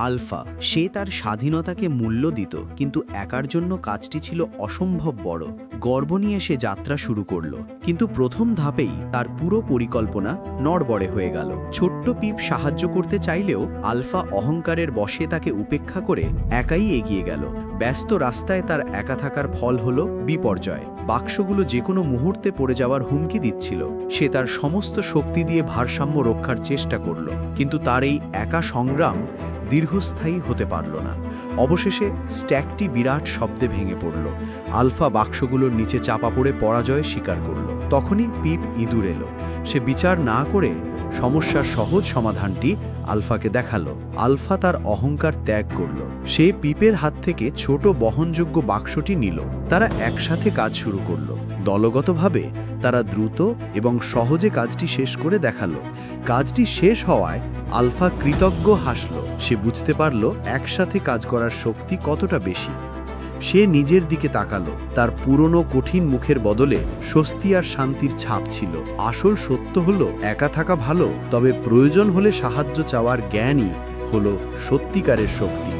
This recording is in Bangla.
আলফা। সে তার স্বাধীনতাকে মূল্য দিত, কিন্তু একার জন্য কাজটি ছিল অসম্ভব বড়। গর্ব নিয়ে সে যাত্রা শুরু করলো, কিন্তু প্রথম ধাপেই তার পুরো পরিকল্পনা নড়বড়ে হয়ে গেল। ছোট্ট পিপ সাহায্য করতে চাইলেও আলফা অহংকারের বশে তাকে উপেক্ষা করে একাই এগিয়ে গেল। ব্যস্ত রাস্তায় তার একা থাকার ফল হলো বিপর্যয়। বাক্সগুলো যে কোনো মুহূর্তে পড়ে যাওয়ার হুমকি দিচ্ছিল। সে তার সমস্ত শক্তি দিয়ে ভারসাম্য রক্ষার চেষ্টা করল, কিন্তু তার এই একা সংগ্রাম দীর্ঘস্থায়ী হতে পারল না। অবশেষে স্ট্যাকটি বিরাট শব্দে ভেঙে পড়ল। আলফা বাক্সগুলোর নিচে চাপা পড়ে পরাজয় স্বীকার করল। তখনই পিপ ইঁদুর এলো। সে বিচার না করে সমস্যার সহজ সমাধানটি আলফাকে দেখালো। আলফা তার অহংকার ত্যাগ করল। সে পিপের হাত থেকে ছোট বহনযোগ্য বাক্সটি নিল। তারা একসাথে কাজ শুরু করল। দলগতভাবে তারা দ্রুত এবং সহজে কাজটি শেষ করে দেখালো। কাজটি শেষ হওয়ায় আলফা কৃতজ্ঞ হাসল। সে বুঝতে পারল একসাথে কাজ করার শক্তি কতটা বেশি। সে নিজের দিকে তাকালো। তার পুরনো কঠিন মুখের বদলে স্বস্তি আর শান্তির ছাপ ছিল। আসল সত্য হলো, একা থাকা ভালো, তবে প্রয়োজন হলে সাহায্য চাওয়ার জ্ঞানই হলো সত্যিকারের শক্তি।